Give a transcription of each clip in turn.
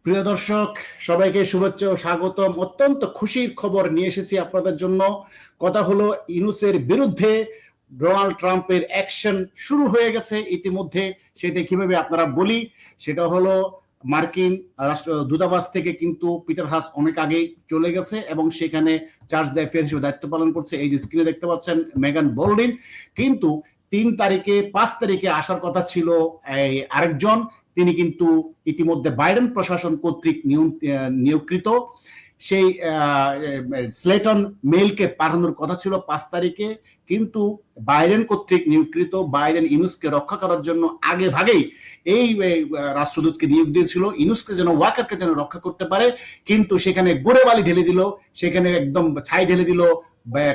প্রিয় দর্শক, সবাইকে শুভেচ্ছা ও স্বাগতম। অত্যন্ত খুশির খবর নিয়ে এসেছি আপনাদের জন্য। কথা হলো, ইউনূসের বিরুদ্ধে ডোনাল্ড ট্রাম্পের অ্যাকশন শুরু হয়ে গেছে ইতিমধ্যে। সেটা কিভাবে আপনারা বলি, সেটা হলো মার্কিন রাষ্ট্র দূতাবাস থেকে কিন্তু পিটার হাস অনেক আগেই চলে গেছে এবং সেখানে চার্জ দ্য হিসেবে দায়িত্ব পালন করছে। এই যে স্ক্রিনে দেখতে পাচ্ছেন মেগান বোল্ডিন। কিন্তু 5 তারিখে আসার কথা ছিল এই আরেকজন, তিনি কিন্তু ইতিমধ্যে বাইডেন প্রশাসন কর্তৃক নিয়োগকৃত সেই স্লেটন মেইলকে পাঠানোর কথা ছিল 5 তারিখে, কিন্তু বাইডেন কর্তৃক নিয়োগকৃত বাইডেন ইউনূসকে রক্ষা করার জন্য আগে ভাগেই এই রাষ্ট্রদূতকে নিয়োগ দিয়েছিল, ইউনূসকে যেন ওয়াকারকে যেন রক্ষা করতে পারে। কিন্তু সেখানে গুড়ে বালি ঢেলে দিল, সেখানে একদম ছাই ঢেলে দিল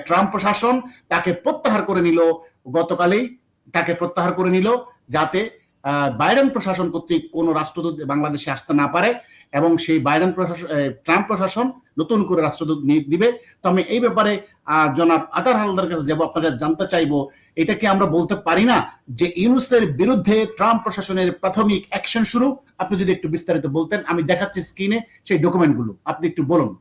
ট্রাম্প প্রশাসন। তাকে প্রত্যাহার করে নিল, গতকালেই তাকে প্রত্যাহার করে নিল, যাতে বাইডেন প্রশাসন কর্তৃক কোনো রাষ্ট্রদূত বাংলাদেশে আসতে না পারে এবং সেই বাইডেন প্রশাসন ট্রাম্প প্রশাসন নতুন করে রাষ্ট্রদূত নিয়োগ দিবে। তো আমি এই ব্যাপারে জনাব আতার হালদার কাছে যাবো, আপনারা জানতে চাইবো, এটা কি আমরা বলতে পারি না যে ইউনূসের বিরুদ্ধে ট্রাম্প প্রশাসনের প্রাথমিক অ্যাকশন শুরু? আপনি যদি একটু বিস্তারিত বলতেন। আমি দেখাচ্ছি স্ক্রিনে সেই ডকুমেন্টগুলো, আপনি একটু বলুন।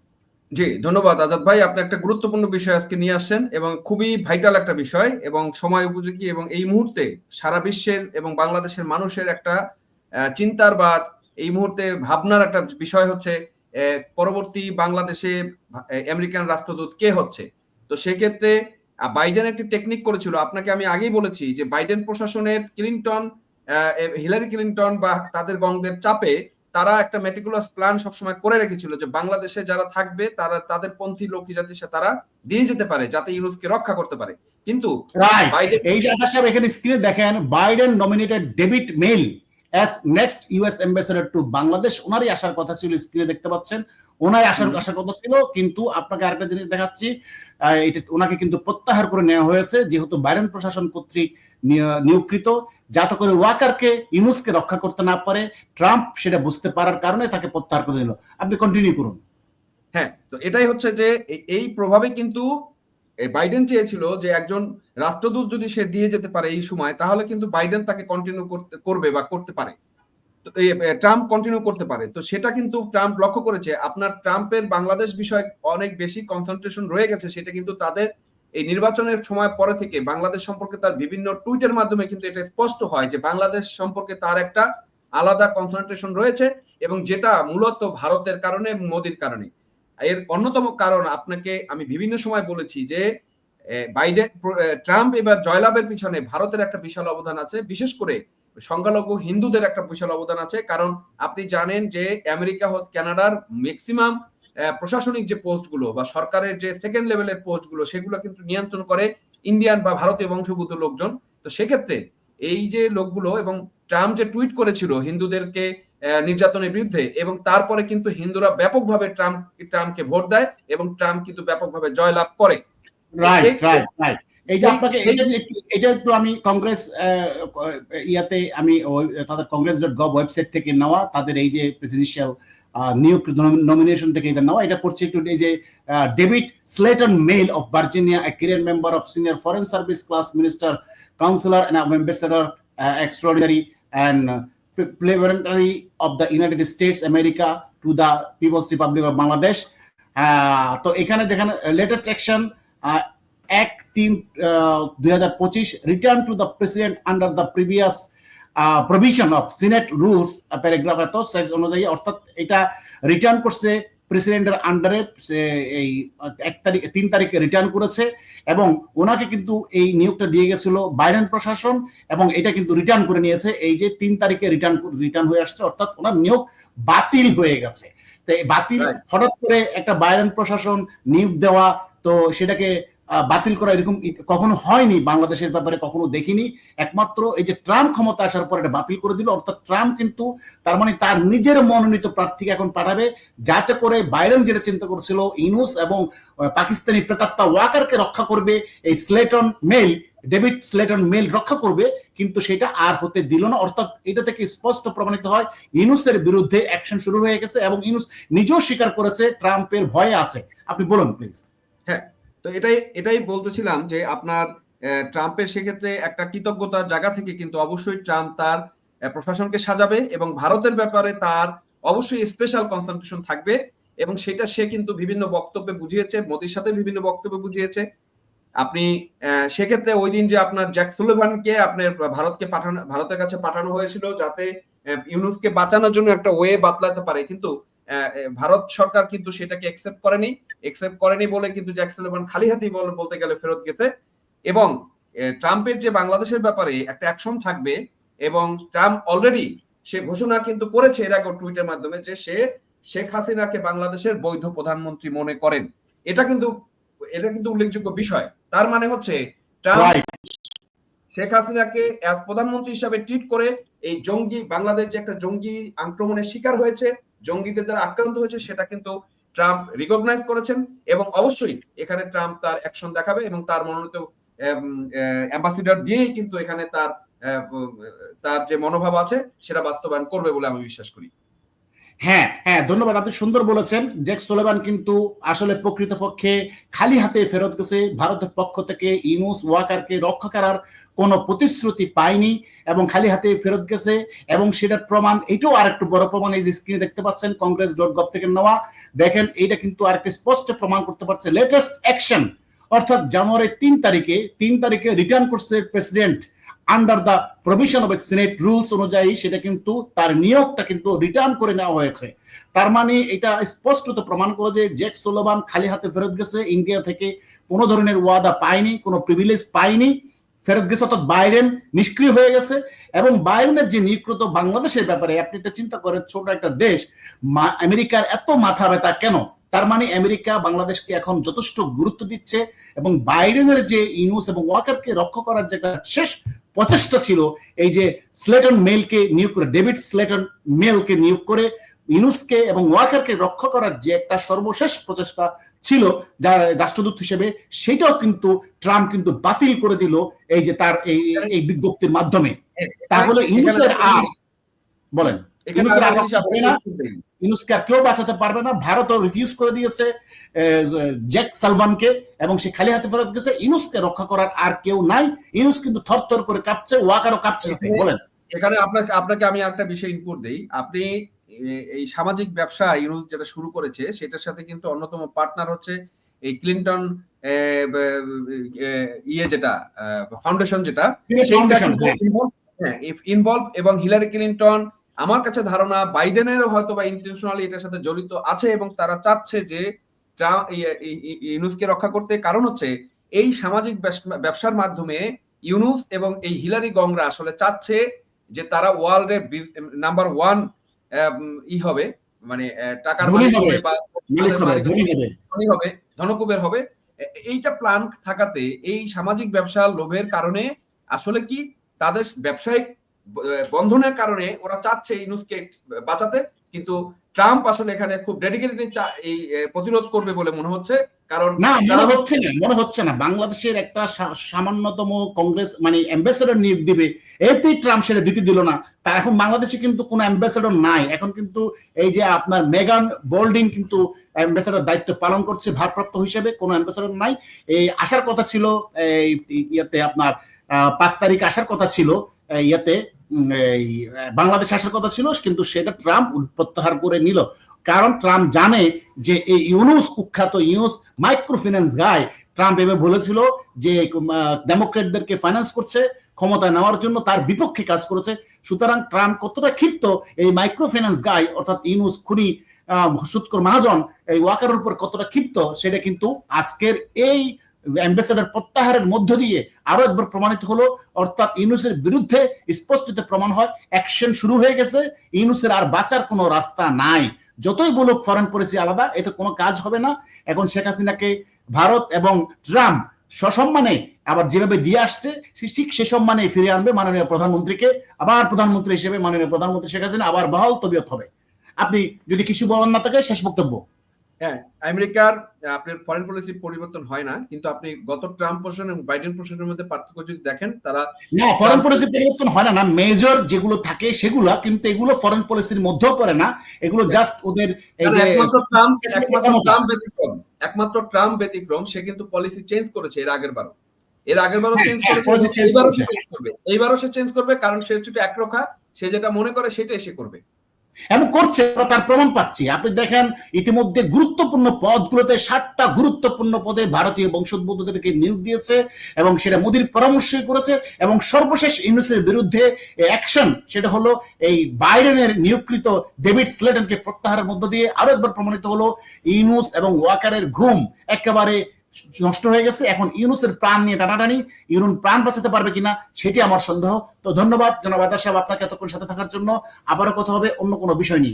জি, ধন্যবাদ আজাদ ভাই। আপনি একটা গুরুত্বপূর্ণ বিষয় আজকে নিয়ে আসছেন এবং খুবই ভাইটাল একটা বিষয় এবং সময় উপযোগী, এবং এই মুহূর্তে সারা বিশ্বের এবং বাংলাদেশের মানুষের একটা চিন্তার বা এই মুহূর্তে ভাবনার একটা বিষয় হচ্ছে পরবর্তী বাংলাদেশে আমেরিকান রাষ্ট্রদূত কে হচ্ছে। তো সেক্ষেত্রে বাইডেন একটি টেকনিক করেছিল, আপনাকে আমি আগেই বলেছি যে বাইডেন প্রশাসনের হিলারি ক্লিনটন বা তাদের গংদের চাপে তারা একটা মেটিকুলাস প্ল্যান সবসময় করে রেখেছিল যে বাংলাদেশে যারা থাকবে তারা তাদের পন্থী লোক যাতে তারা দিয়ে যেতে পারে, যাতে ইউনূসকে রক্ষা করতে পারে। কিন্তু এই যে সাহেব এখানে স্ক্রিনে দেখেন, Biden nominated David Meale as next US ambassador to Bangladesh. ওনারই আসার কথা ছিল, স্ক্রিনে দেখতে পাচ্ছেন ওনার আসার কথা ছিল। কিন্তু আপনাকে আরেকটা জিনিস দেখাচ্ছি, এটা ওনাকে কিন্তু প্রত্যাহার করে নেওয়া হয়েছে, যেহেতু বাইডেন প্রশাসন কর্তৃক নিয়োগকৃত, যাতে করে ওয়াকারকে ইউনূসকে রক্ষা করতে না পারে। ট্রাম্প সেটা বুঝতে পারার কারণে তাকে প্রত্যাহার করে দিল। আপনি কন্টিনিউ করুন। হ্যাঁ, তো এটাই হচ্ছে যে এই প্রভাবে কিন্তু বাইডেন চেয়েছিল যে একজন রাষ্ট্রদূত যদি সে দিয়ে যেতে পারে এই সময়, তাহলে কিন্তু বাইডেন তাকে কন্টিনিউ করবে বা করতে পারে, ট্রাম্প কন্টিনিউ করতে পারে। তো সেটা কিন্তু ট্রাম্প লক্ষ্য করেছে। আপনার ট্রাম্পের বাংলাদেশ বিষয়ে অনেক বেশি কনসেন্ট্রেশন রয়ে গেছে, সেটা কিন্তু তাদের এই নির্বাচনের সময় পরে থেকে বাংলাদেশ সম্পর্কে তার বিভিন্ন টুইটের মাধ্যমে কিন্তু এটা স্পষ্ট হয় যে বাংলাদেশ সম্পর্কে তার একটা আলাদা কনসেন্ট্রেশন রয়েছে, এবং যেটা মূলত ভারতের কারণে, মোদির কারণে। এর অন্যতম কারণ আপনাকে আমি বিভিন্ন সময় বলেছি যে ট্রাম্প এবার জয়লাভের পিছনে ভারতের একটা বিশাল অবদান আছে, বিশেষ করে সংখ্যালঘু হিন্দুদের একটা বিশাল অবদান আছে। কারণ আপনি জানেন যে আমেরিকা, কানাডার ম্যাক্সিমাম প্রশাসনিক যে পোস্টগুলো বা সরকারের যে সেকেন্ড লেভেলের পোস্টগুলো, সেগুলো কিন্তু নিয়ন্ত্রণ করে ইন্ডিয়ান বা ভারতীয় বংশোদ্ভূত লোকজন। তো সেক্ষেত্রে এই যে লোকগুলো, এবং ট্রাম্প যে টুইট করেছিল হিন্দুদেরকে নির্যাতনের বিরুদ্ধে, এবং তারপরে কিন্তু হিন্দুরা ব্যাপকভাবে ট্রাম্পকে ভোট দেয় এবং ট্রাম্প কিন্তু ব্যাপকভাবে জয়লাভ করে। রাইট রাইট রাইট এই যে আপনাকে এটা একটু আমি কংগ্রেস ইয়াতে আমি তাদের congress.gov ওয়েবসাইট থেকে নেওয়া, তাদের এই যে প্রেসিডেন্সিয়াল নিয়োগ নমিনেশন থেকে এটা নেওয়া। এটা পড়ছে একটু, এই যে David Slayton mail of Virginia, a career member of senior foreign service class minister, counselor and ambassador extraordinary and plenary of the United States America to the People's Republic of Bangladesh। তো এখানে যেখানে latest action 1/3/2025 return to the president under the previous provision of senate rules paragraph এত অনুযায়ী, অর্থাৎ এটা return করছে প্রেসিডেন্টের আন্ডারে। এই 3 তারিখে রিটার্ন করেছে এবং ওনাকে কিন্তু এই নিয়োগটা দিয়ে গেছিল বাইডেন প্রশাসন, এবং এটা কিন্তু রিটার্ন করে নিয়েছে এই যে 3 তারিখে রিটার্ন হয়ে আসছে, অর্থাৎ ওনার নিয়োগ বাতিল হয়ে গেছে। তো বাতিল হঠাৎ করে একটা বাইডেন প্রশাসন নিয়োগ দেওয়া, তো সেটাকে বাতিল করা এরকম কখনো হয়নি বাংলাদেশের ব্যাপারে, কখনো দেখিনি। একমাত্র এই যে ট্রাম্প ক্ষমতা আসার পর এটা বাতিল করে দিল। অর্থাৎ ট্রাম্প কিন্তু তার মানে তার নিজের মনোনীত প্রার্থীকে এখন পাঠাবে, যাতে করে বাইডেন যেটা চিন্তা করছিল ইউনূস এবং পাকিস্তানি প্রেতাত্মা ওয়াকারকে রক্ষা করবে, এই ডেভিড স্লেটন মেইল রক্ষা করবে, কিন্তু সেটা আর হতে দিল না। অর্থাৎ এটা থেকে স্পষ্ট প্রমাণিত হয় ইউনূসের বিরুদ্ধে অ্যাকশন শুরু হয়ে গেছে এবং ইউনূস নিজেও স্বীকার করেছে ট্রাম্পের ভয়ে আছে। আপনি বলুন প্লিজ। হ্যাঁ, তো এটাই বলতেছিলাম যে আপনার ট্রাম্পের সেক্ষেত্রে একটা কৃতজ্ঞতার জায়গা থেকে কিন্তু অবশ্যই ট্রাম্প তার প্রশাসনকে সাজাবে এবং ভারতের ব্যাপারে তার অবশ্যই স্পেশাল কনসালটেশন থাকবে, এবং সেটা সে কিন্তু বিভিন্ন বক্তব্যে বুঝিয়েছে, মোদির সাথে বিভিন্ন বক্তব্যে বুঝিয়েছে। আপনি সেক্ষেত্রে ওই দিন যে আপনার জ্যাক সুলিভানকে আপনার ভারতের কাছে পাঠানো হয়েছিল যাতে ইউনুসকে বাঁচানোর জন্য একটা ওয়ে বাতলাতে পারে, কিন্তু ভারত সরকার কিন্তু সেটাকে একসেপ্ট করেনি বলে কিন্তু জ্যাক সুলিভান খালি হাতেই বলতে গেলে ফেরত গেছে। এবং ট্রাম্পের যে বাংলাদেশের ব্যাপারে একটা অ্যাকশন থাকবে, এবং ট্রাম্প অলরেডি সে ঘোষণা কিন্তু করেছে এর আগে টুইটের মাধ্যমে যে সে শেখ হাসিনাকে বাংলাদেশের বৈধ প্রধানমন্ত্রী মনে করেন। এটা কিন্তু উল্লেখযোগ্য বিষয়। তার মানে হচ্ছে ট্রাম্প শেখ হাসিনাকে প্রধানমন্ত্রী হিসাবে ট্রিট করে এই বাংলাদেশ যে একটা জঙ্গি আক্রমণের শিকার হয়েছে, জঙ্গিদের দ্বারা আক্রান্ত হয়েছে, সেটা কিন্তু ট্রাম্প রিকগনাইজ করেছেন, এবং অবশ্যই এখানে ট্রাম্প তার অ্যাকশন দেখাবে এবং তার মনোনীত অ্যাম্বাসিডর দিয়েই কিন্তু এখানে তার যে মনোভাব আছে সেটা বাস্তবায়ন করবে বলে আমি বিশ্বাস করি। হ্যাঁ হ্যাঁ, ধন্যবাদ, আপনি সুন্দর বলেছেন। জ্যাক সুলিভান কিন্তু আসলে প্রকৃতপক্ষে খালি হাতে ফেরত গেছে। ভারতের পক্ষ থেকে ইউনুস ওয়াকারকে রক্ষা করার কোনো প্রতিশ্রুতি পায়নি এবং খালি হাতে ফেরত গেছে, এবং সেটার প্রমাণ এটাও আরেকটু বড় প্রমাণ। এই যে স্ক্রিনে দেখতে পাচ্ছেন congress.gov থেকে নেওয়া, দেখেন এইটা কিন্তু আরেকটা স্পষ্ট প্রমাণ করতে পারছে। লেটেস্ট অ্যাকশন অর্থাৎ জানুয়ারি 3 তারিখে রিটার্ন করছে president under the provision of senate rules অনুযায়ী, সেটা কিন্তু তার নিয়োগটা কিন্তু রিটার্ন করে নেওয়া হয়েছে। তার মানে এটা স্পষ্টত প্রমাণ করে যে জ্যাক সুলিভান খালি হাতে ফেরত গেছে, ইন্ডিয়া থেকে কোনো ধরনের ওয়াদা পায়নি, কোনো প্রিভিলেজ পায়নি, ফেরত গেছে। অর্থাৎ বাইডেন নিষ্ক্রিয় হয়ে গেছে। এবং বাইডেনের যে নিকৃত বাংলাদেশের ব্যাপারে আপনি এটা চিন্তা করেন, ছোট একটা দেশ, আমেরিকার এত মাথা ব্যথা কেন? তার মানে আমেরিকা বাংলাদেশকে এখন যথেষ্ট গুরুত্ব দিচ্ছে, এবং বাইডেনের যে ইউনুস এবং ওয়াকারকে রক্ষা করার যে একটা শেষ প্রচেষ্টা ছিল, এই যে স্লেটন মেলকে নিয়োগ করে, ডেভিড স্লেটন মেলকে নিয়োগ করে ইউনুসকে এবং ওয়াকারকে রক্ষা করার যে একটা সর্বশেষ প্রচেষ্টা ছিল যা রাষ্ট্রদূত হিসেবে, সেটাও কিন্তু ট্রাম্প কিন্তু বাতিল করে দিল এই যে তার এই বিজ্ঞপ্তির মাধ্যমে। তাহলে ইউনুসের আর বলেন, ইউনুসের আর ইউনুসকে আর কেউ বাঁচাতে পারবে না। ভারতও রিফিউজ করে দিয়েছে জ্যাক সালভানকে, এবং সে খালি হাতে ফেরত গেছে। ইউনুসকে রক্ষা করার আর কেউ নাই। ইউনুস কিন্তু থরথর করে কাঁপছে, ওয়াকারও কাঁপছে। বলেন, এখানে আপনাকে আমি একটা বিষয় ইনপুট দেই। আপনি এই সামাজিক ব্যবসা ইউনুস যেটা শুরু করেছে সেটার সাথে কিন্তু অন্যতম পার্টনার হচ্ছে এই ক্লিনটন যেটা ফাউন্ডেশন, যেটা ইনভলভ, এবং হিলারি ক্লিনটন আমার কাছে ধারণা বাইডেনের হয়তো বা ইন্টেনশনালি এটার সাথে জড়িত আছে, এবং তারা চাচ্ছে যে ইউনুসকে রক্ষা করতে। কারণ হচ্ছে এই সামাজিক ব্যবসার মাধ্যমে ইউনুস এবং এই হিলারি গংরা আসলে চাচ্ছে যে তারা ওয়ার্ল্ডের নাম্বার 1 হবে, মানে টাকার মালিক হবে বা ধনকুবের হবে। এইটা প্ল্যান থাকাতে এই সামাজিক ব্যবসার লোভের কারণে আসলে কি তাদের ব্যবসায়িক বন্ধনের কারণে ওরা চাচ্ছে ইউনুসকে বাঁচাতে, কিন্তু ট্রাম্প আসলে এখানে খুব ডেডিকেটেডলি এই প্রতিরোধ করবে বলে মনে হচ্ছে। কারণ মনে হচ্ছে না বাংলাদেশের একটা সামান্যতম কংগ্রেস মানে অ্যাম্বাসেডর নিয়োগ দিবে, এতেই ট্রাম্প সেটা দিতে দিল না। তার এখন বাংলাদেশে কিন্তু কোনো অ্যাম্বাসেডর নাই। এখন কিন্তু এই যে আপনার মেগান বোল্ডিং কিন্তু অ্যাম্বাসেডর দায়িত্ব পালন করছে ভারপ্রাপ্ত হিসেবে, কোনো অ্যাম্বাসেডর নাই। এই আসার কথা ছিল ইয়াতে আপনার 5 তারিখ আসার কথা ছিল, ইয়াতে বাংলাদেশ আসার কথা ছিল, কিন্তু সেটা ট্রাম্প প্রত্যাহার করে নিল। কারণ ট্রাম্প জানে যে এই ইউনুস, কুখ্যাত ইউনুস মাইক্রো ফিন্যান্স গায়, ট্রাম্প এভাবে বলেছিল যে ডেমোক্রেটদেরকে ফাইন্যান্স করছে ক্ষমতায় নেওয়ার জন্য, তার বিপক্ষে কাজ করেছে। সুতরাং ট্রাম্প কতটা ক্ষিপ্ত এই মাইক্রো ফিন্যান্স গায় অর্থাৎ ইউনুস খুনি সুৎখোর মহাজন এই ওয়াকারের উপর কতটা ক্ষিপ্ত, সেটা কিন্তু আজকের এই অ্যাম্বাসেডর প্রত্যাহারের মধ্য দিয়ে আরো একবার প্রমাণিত হলো। অর্থাৎ ইউনুসের বিরুদ্ধে স্পষ্টত প্রমাণ হয় অ্যাকশন শুরু হয়ে গেছে। ইউনুসের আর বাঁচার কোনো রাস্তা নাই। যতই বলুক ফরেন পলিসি আলাদা, এতে কোনো কাজ হবে না। এখন শেখ হাসিনাকে ভারত এবং ট্রাম্প সসম্মানে আবার যেভাবে দিয়ে আসছে ঠিক সে সম্মানে ফিরে আনবে মাননীয় প্রধানমন্ত্রীকে। আবার প্রধানমন্ত্রী হিসেবে মাননীয় প্রধানমন্ত্রী শেখ হাসিনা আবার বহাল তবিয়ত হবে। আপনি যদি কিছু বলার না থাকে শেষ বক্তব্য। হ্যাঁ, আমেরিকার আপনার ফরেন পলিসি পরিবর্তন হয় না, কিন্তু আপনি গত ট্রাম্প প্রশাসন এবং বাইডেন প্রশাসনের মধ্যে পার্থক্য যদি দেখেন, তারা না ফরেন পলিসি পরিবর্তন হয় না, মেজর যেগুলো থাকে সেগুলো, কিন্তু এগুলো ফরেন পলিসির মধ্যেও পড়ে না। এগুলো জাস্ট ওদের এই যে একমাত্র ট্রাম্প ব্যতিক্রম, সে কিন্তু পলিসি চেঞ্জ করেছে এর আগের বারও চেঞ্জ করেছে, এইবারও সে চেঞ্জ করবে, কারণ সে হচ্ছে একরোখা, সে যেটা মনে করে সেটাই সে করবে। এবং করছে, আমরা তার প্রমাণ পাচ্ছি। আপনি দেখেন ইতিমধ্যে গুরুত্বপূর্ণ পদগুলোতে 7টা গুরুত্বপূর্ণ পদে ভারতীয় বংশোদ্ভূতদেরকে নিয়োগ দিয়েছে এবং সেটা মোদির পরামর্শই করেছে। এবং সর্বশেষ ইউনূসের বিরুদ্ধে অ্যাকশন, সেটা হলো এই বাইডেনের নিয়োগকৃত ডেভিড স্লেটনকে প্রত্যাহারের মধ্য দিয়ে আরো একবার প্রমাণিত হলো ইউনূস এবং ওয়াকারের ঘুম একেবারে নষ্ট হয়ে গেছে। এখন ইউনূসের প্রাণ নিয়ে টানাটানি, ইউনুস প্রাণ বাঁচাতে পারবে কিনা সেটি আমার সন্দেহ। তো ধন্যবাদ জনাব আতা সাহেব আপনাকে এতক্ষণ সাথে থাকার জন্য। আবারও কথা হবে অন্য কোনো বিষয় নিয়ে।